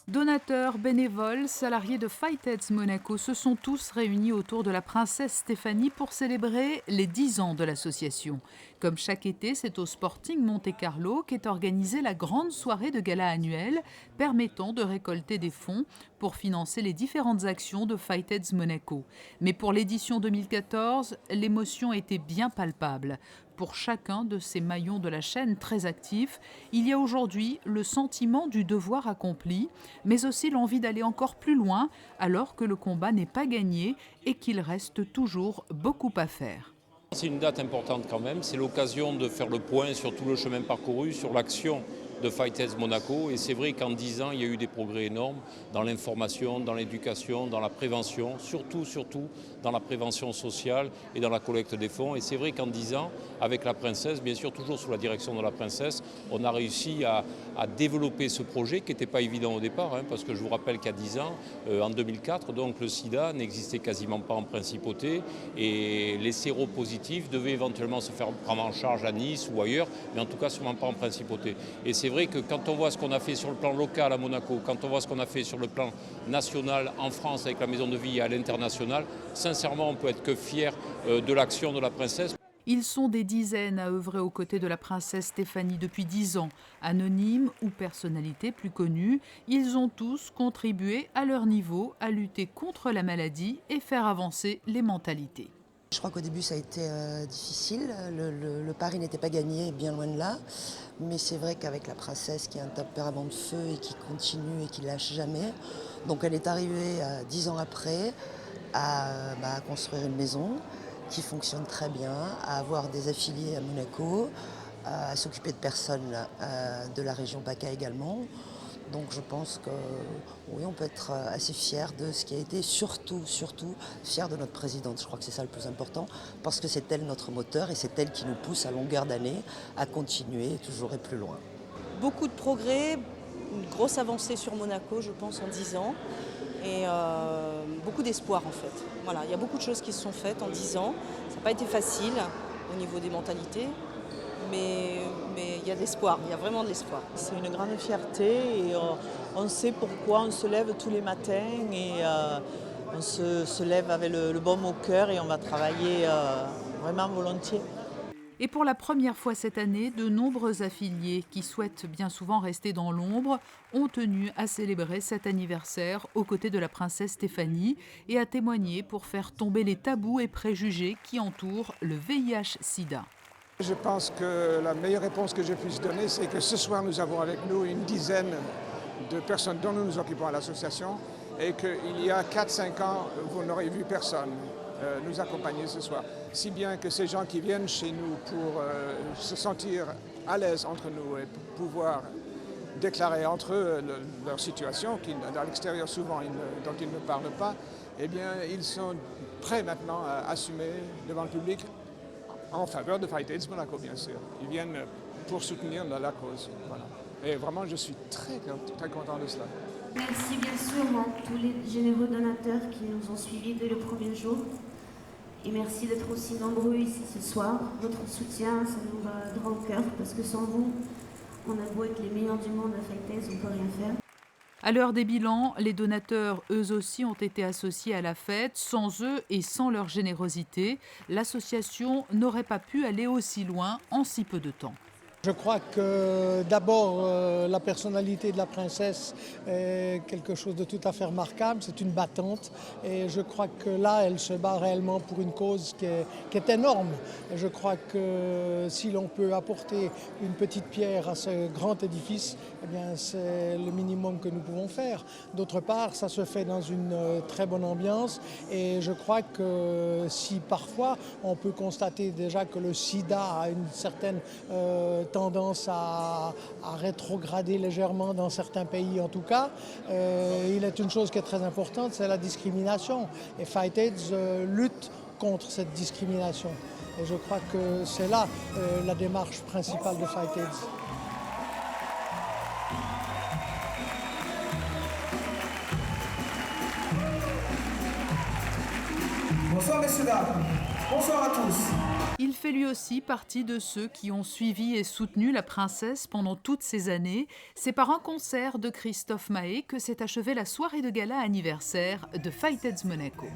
Donateurs, bénévoles, salariés de Fightheads Monaco se sont tous réunis autour de la princesse Stéphanie pour célébrer les 10 ans de l'association. Comme chaque été, c'est au Sporting Monte-Carlo qu'est organisée la grande soirée de gala annuelle permettant de récolter des fonds pour financer les différentes actions de Fightheads Monaco. Mais pour l'édition 2014, l'émotion était bien palpable. Pour chacun de ces maillons de la chaîne très actifs, il y a aujourd'hui le sentiment du devoir accompli, mais aussi l'envie d'aller encore plus loin alors que le combat n'est pas gagné et qu'il reste toujours beaucoup à faire. C'est une date importante quand même, c'est l'occasion de faire le point sur tout le chemin parcouru, sur l'action de Fightheads Monaco. Et c'est vrai qu'en 10 ans, il y a eu des progrès énormes dans l'information, dans l'éducation, dans la prévention, surtout dans la prévention sociale et dans la collecte des fonds. Et c'est vrai qu'en 10 ans, avec la princesse, bien sûr toujours sous la direction de la princesse, on a réussi à développer ce projet qui n'était pas évident au départ, parce que je vous rappelle qu'à 10 ans, en 2004, donc, le sida n'existait quasiment pas en principauté et les séropositifs devaient éventuellement se faire prendre en charge à Nice ou ailleurs, mais en tout cas sûrement pas en principauté. Et c'est vrai que quand on voit ce qu'on a fait sur le plan local à Monaco, quand on voit ce qu'on a fait sur le plan national en France avec la maison de vie et à l'international, sincèrement on peut être que fier de l'action de la princesse. Ils sont des dizaines à œuvrer aux côtés de la princesse Stéphanie depuis 10 ans. Anonymes ou personnalités plus connues, ils ont tous contribué à leur niveau à lutter contre la maladie et faire avancer les mentalités. Je crois qu'au début ça a été difficile, le pari n'était pas gagné, bien loin de là, mais c'est vrai qu'avec la princesse qui a un tempérament de feu et qui continue et qui lâche jamais, donc elle est arrivée 10 ans après à construire une maison qui fonctionne très bien, à avoir des affiliés à Monaco, à s'occuper de personnes de la région PACA également. Donc je pense que oui, on peut être assez fier de ce qui a été, surtout fier de notre présidente. Je crois que c'est ça le plus important, parce que c'est elle notre moteur et c'est elle qui nous pousse à longueur d'année à continuer toujours et plus loin. Beaucoup de progrès, une grosse avancée sur Monaco, je pense, en 10 ans. Et beaucoup d'espoir en fait. Voilà, il y a beaucoup de choses qui se sont faites en 10 ans. Ça n'a pas été facile au niveau des mentalités. Mais il y a de l'espoir, il y a vraiment de l'espoir. C'est une grande fierté et on sait pourquoi on se lève tous les matins et on se lève avec le baume au cœur et on va travailler vraiment volontiers. Et pour la première fois cette année, de nombreux affiliés qui souhaitent bien souvent rester dans l'ombre ont tenu à célébrer cet anniversaire aux côtés de la princesse Stéphanie et à témoigner pour faire tomber les tabous et préjugés qui entourent le VIH-Sida. Je pense que la meilleure réponse que je puisse donner, c'est que ce soir, nous avons avec nous une dizaine de personnes dont nous nous occupons à l'association et qu'il y a 4-5 ans, vous n'aurez vu personne nous accompagner ce soir. Si bien que ces gens qui viennent chez nous pour se sentir à l'aise entre nous et pour pouvoir déclarer entre eux leur situation, à l'extérieur souvent dont ils ne parlent pas, eh bien ils sont prêts maintenant à assumer devant le public en faveur de Fightheads Monaco, bien sûr. Ils viennent pour soutenir la cause. Voilà. Et vraiment, je suis très content de cela. Merci bien sûr à tous les généreux donateurs qui nous ont suivis dès le premier jour. Et merci d'être aussi nombreux ici ce soir. Votre soutien, ça nous va droit au cœur parce que sans vous, on a beau être les meilleurs du monde à Fightheads, on ne peut rien faire. À l'heure des bilans, les donateurs, eux aussi, ont été associés à la fête. Sans eux et sans leur générosité, l'association n'aurait pas pu aller aussi loin en si peu de temps. Je crois que d'abord la personnalité de la princesse est quelque chose de tout à fait remarquable, c'est une battante et je crois que là elle se bat réellement pour une cause qui est énorme. Et je crois que si l'on peut apporter une petite pierre à ce grand édifice, eh bien c'est le minimum que nous pouvons faire. D'autre part, ça se fait dans une très bonne ambiance et je crois que si parfois on peut constater déjà que le sida a une certaine tendance à rétrograder légèrement dans certains pays en tout cas. Il est une chose qui est très importante, c'est la discrimination. Et Fightheads lutte contre cette discrimination. Et je crois que c'est là la démarche principale de Fightheads. Bonsoir messieurs, dames. Bonsoir à tous. Il fait lui aussi partie de ceux qui ont suivi et soutenu la princesse pendant toutes ces années. C'est par un concert de Christophe Mahé que s'est achevée la soirée de gala anniversaire de Fighteds Monaco.